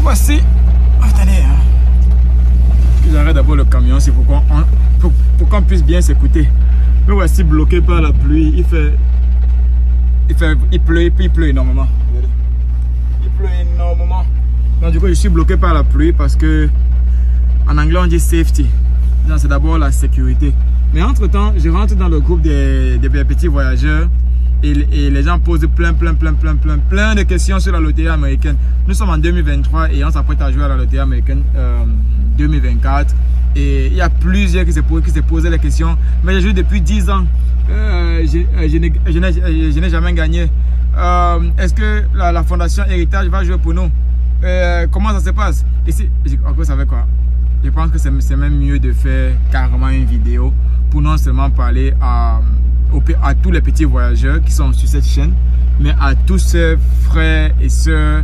voici. Attendez, hein. J'arrête d'abord le camion, c'est pour qu'on puisse bien s'écouter. Me voici bloqué par la pluie. Il pleut énormément. Il pleut énormément. Donc du coup, je suis bloqué par la pluie parce que en anglais on dit safety. C'est d'abord la sécurité. Mais entre temps, je rentre dans le groupe des petits voyageurs et les gens posent plein de questions sur la loterie américaine. Nous sommes en 2023 et on s'apprête à jouer à la loterie américaine 2024. Et il y a plusieurs qui se posaient les questions. Mais j'ai joué depuis 10 ans. Je n'ai jamais gagné. Est-ce que la fondation Héritage va jouer pour nous? Comment ça se passe? Ici, vous savez quoi? Je pense que c'est même mieux de faire carrément une vidéo pour non seulement parler à tous les petits voyageurs qui sont sur cette chaîne, mais à tous ces frères et sœurs,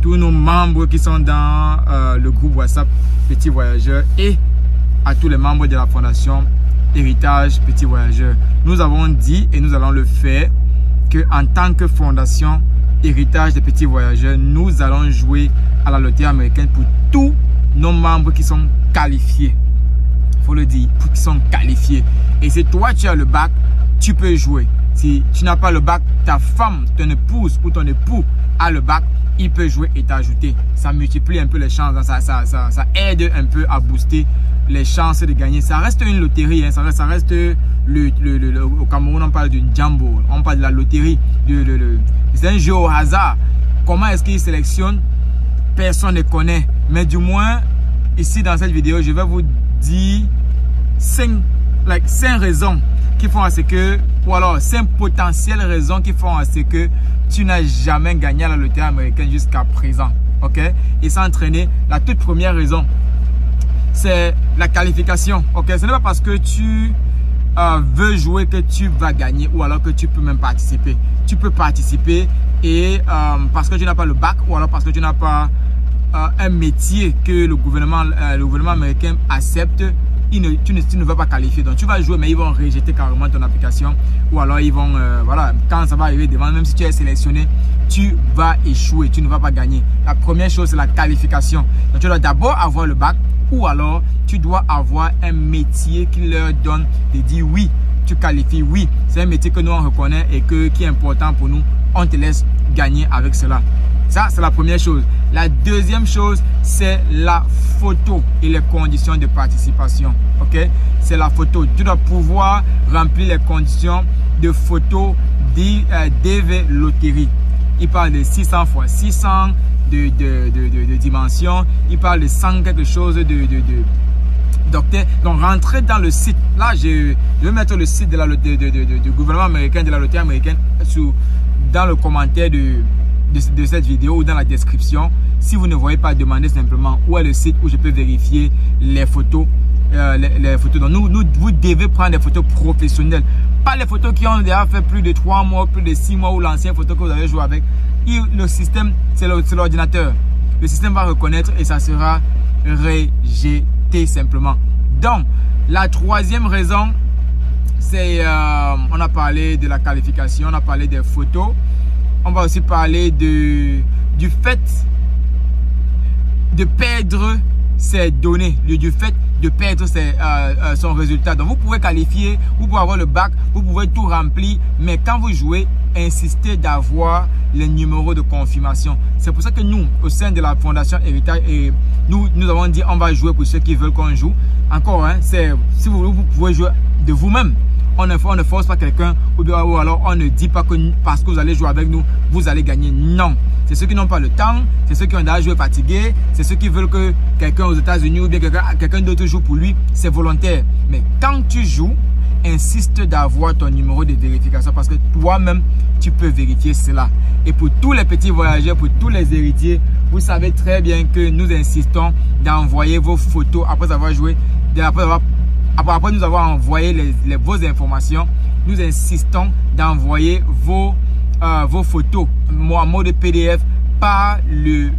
tous nos membres qui sont dans le groupe WhatsApp Petits Voyageurs et à tous les membres de la fondation Héritage Petits Voyageurs. Nous avons dit et nous allons le faire qu'en tant que fondation Héritage des Petits Voyageurs, nous allons jouer à la loterie américaine pour tous nos membres qui sont qualifiés. Il faut le dire, qui sont qualifiés. Et si toi tu as le bac, tu peux jouer. Si tu n'as pas le bac, ta femme, ton épouse ou ton époux a le bac, il peut jouer et t'ajouter. Ça multiplie un peu les chances, ça aide un peu à booster les chances de gagner. Ça reste une loterie, hein. Ça reste au Cameroun on parle d'une jambo, on parle de la loterie. C'est un jeu au hasard. Comment est-ce qu'il sélectionne? Personne ne connaît. Mais du moins, ici dans cette vidéo, je vais vous dire 5 raisons qui font à ce que, ou alors 5 potentielles raisons qui font à ce que tu n'as jamais gagné à la loterie américaine jusqu'à présent. Ok? Et sans entraîner, la toute première raison, c'est la qualification. Ok? Ce n'est pas parce que tu veux jouer que tu vas gagner ou alors que tu peux même participer. Tu peux participer et parce que tu n'as pas le bac ou alors parce que tu n'as pas un métier que le gouvernement américain accepte, tu ne vas pas qualifier. Donc tu vas jouer mais ils vont rejeter carrément ton application ou alors ils vont, voilà, quand ça va arriver devant, même si tu es sélectionné, tu vas échouer, tu ne vas pas gagner. La première chose c'est la qualification. Donc tu dois d'abord avoir le bac ou alors tu dois avoir un métier qui leur donne de dire oui, tu qualifies, oui, c'est un métier que nous on reconnaît et qui est important pour nous, on te laisse gagner avec cela. Ça, c'est la première chose. La deuxième chose, c'est la photo et les conditions de participation. Ok? C'est la photo. Tu dois pouvoir remplir les conditions de photo DV Loterie. Il parle de 600 x 600 de dimension. Il parle de 100 quelque chose d'octets. Donc, rentrez dans le site. Là, je vais mettre le site du gouvernement américain, de la loterie américaine, dans le commentaire de cette vidéo ou dans la description. Si vous ne voyez pas, demandez simplement où est le site où je peux vérifier les photos. Les photos. Donc vous devez prendre des photos professionnelles. Pas les photos qui ont déjà fait plus de 3 mois, plus de 6 mois ou l'ancienne photo que vous avez joué avec. Le système, c'est l'ordinateur. Le système va reconnaître et ça sera rejeté simplement. Donc, la troisième raison, c'est, on a parlé de la qualification, on a parlé des photos. On va aussi parler du fait de perdre ses données, du fait de perdre son résultat. Donc vous pouvez qualifier, vous pouvez avoir le bac, vous pouvez tout remplir, mais quand vous jouez, insistez d'avoir les numéros de confirmation. C'est pour ça que nous, au sein de la Fondation Héritage, nous avons dit on va jouer pour ceux qui veulent qu'on joue. Encore, hein, si vous pouvez jouer de vous-même. On ne force pas quelqu'un ou alors on ne dit pas que parce que vous allez jouer avec nous, vous allez gagner. Non. C'est ceux qui n'ont pas le temps, c'est ceux qui ont déjà joué fatigués, c'est ceux qui veulent que quelqu'un aux États-Unis ou bien quelqu'un d'autre joue pour lui. C'est volontaire. Mais quand tu joues, insiste d'avoir ton numéro de vérification parce que toi-même, tu peux vérifier cela. Et pour tous les petits voyageurs, pour tous les héritiers, vous savez très bien que nous insistons d'envoyer vos photos après avoir joué, après nous avoir envoyé vos informations, nous insistons d'envoyer vos photos en mode PDF par le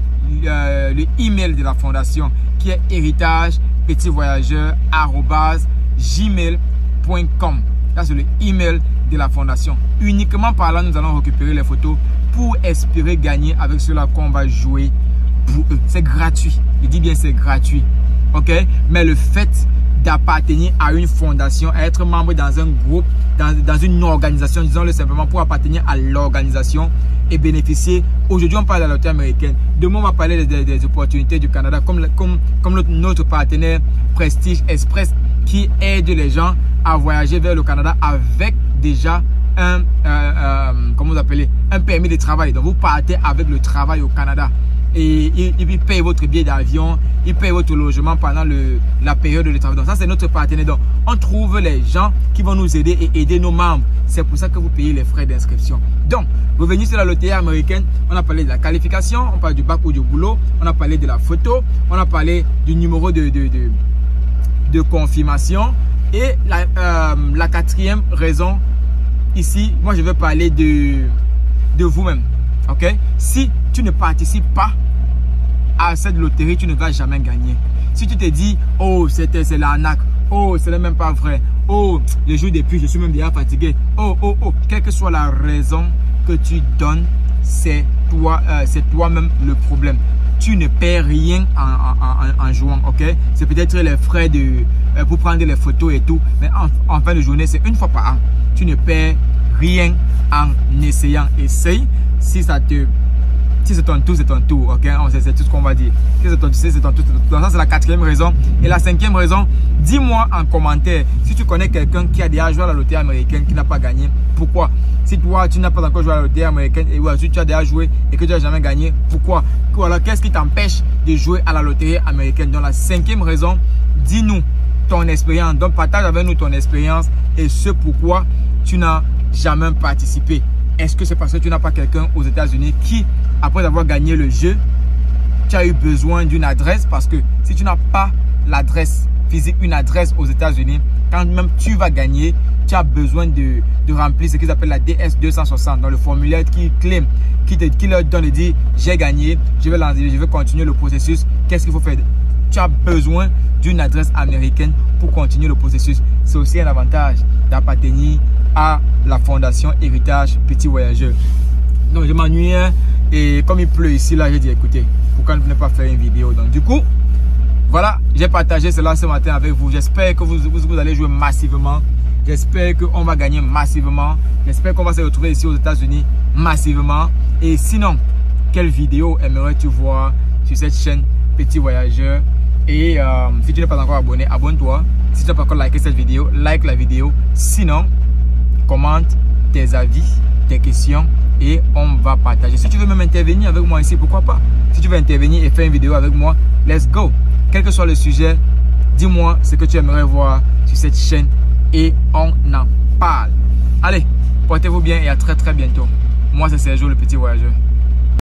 email de la fondation qui est héritagepetitsvoyageurs@gmail.com. Là, c'est le email de la fondation. Uniquement par là, nous allons récupérer les photos pour espérer gagner avec cela qu'on va jouer pour eux. C'est gratuit. Je dis bien c'est gratuit. Ok? Mais le fait d'appartenir à une fondation, à être membre dans un groupe, dans une organisation, disons-le simplement, pour appartenir à l'organisation et bénéficier. Aujourd'hui, on parle de la loterie américaine. Demain, on va parler des opportunités du Canada, comme notre partenaire Prestige Express qui aide les gens à voyager vers le Canada avec déjà comment vous appelez, un permis de travail. Donc, vous partez avec le travail au Canada. Et il paye votre billet d'avion, il paye votre logement pendant la période de travail. Donc ça, c'est notre partenaire. Donc, on trouve les gens qui vont nous aider et aider nos membres. C'est pour ça que vous payez les frais d'inscription. Donc, revenez sur la loterie américaine. On a parlé de la qualification, on parle du bac ou du boulot, on a parlé de la photo, on a parlé du numéro de confirmation. Et la quatrième raison, ici, moi je veux parler de vous-même. Ok? Si tu ne participes pas à cette loterie, tu ne vas jamais gagner. Si tu te dis, oh, c'est l'arnaque, oh, ce n'est même pas vrai, oh, je joue depuis, je suis même déjà fatigué, oh, quelle que soit la raison que tu donnes, c'est toi-même le problème. Tu ne perds rien en jouant, ok? C'est peut-être les frais pour prendre les photos et tout, mais en fin de journée, c'est une fois par an. Tu ne perds rien en essayant. Essaye. Si c'est ton tour, c'est ton tour, ok? C'est tout ce qu'on va dire. Si c'est ton tour, c'est ton tour. Donc ça, c'est la quatrième raison. Et la cinquième raison, dis-moi en commentaire si tu connais quelqu'un qui a déjà joué à la loterie américaine, qui n'a pas gagné. Pourquoi? Si toi, tu n'as pas encore joué à la loterie américaine, et si tu as déjà joué et que tu n'as jamais gagné, pourquoi? Alors, qu'est-ce qui t'empêche de jouer à la loterie américaine? Donc la cinquième raison, dis-nous ton expérience. Donc partage avec nous ton expérience et ce pourquoi tu n'as jamais participé. Est-ce que c'est parce que tu n'as pas quelqu'un aux États-Unis qui, après avoir gagné le jeu, tu as eu besoin d'une adresse? Parce que si tu n'as pas l'adresse physique, une adresse aux États-Unis, quand même tu vas gagner, tu as besoin de remplir ce qu'ils appellent la DS-260 dans le formulaire qui leur donne et dit j'ai gagné, je vais continuer le processus. Qu'est-ce qu'il faut faire? Tu as besoin d'une adresse américaine pour continuer le processus. C'est aussi un avantage d'appartenir à la fondation Héritage Petit Voyageur. Donc je m'ennuie et comme il pleut ici là, j'ai dit écoutez, pourquoi ne pas faire une vidéo? Donc du coup, voilà, j'ai partagé cela ce matin avec vous. J'espère que vous allez jouer massivement. J'espère qu'on va gagner massivement. J'espère qu'on va se retrouver ici aux États-Unis massivement. Et sinon, quelle vidéo aimerais-tu voir sur cette chaîne Petit Voyageur? Et si tu n'es pas encore abonné, abonne-toi. Si tu n'as pas encore liké cette vidéo, like la vidéo. Sinon, commente tes avis, tes questions et on va partager. Si tu veux même intervenir avec moi ici, pourquoi pas? Si tu veux intervenir et faire une vidéo avec moi, let's go. Quel que soit le sujet, dis-moi ce que tu aimerais voir sur cette chaîne et on en parle. Allez, portez-vous bien et à très bientôt. Moi, c'est Sergio, le Petit Voyageur.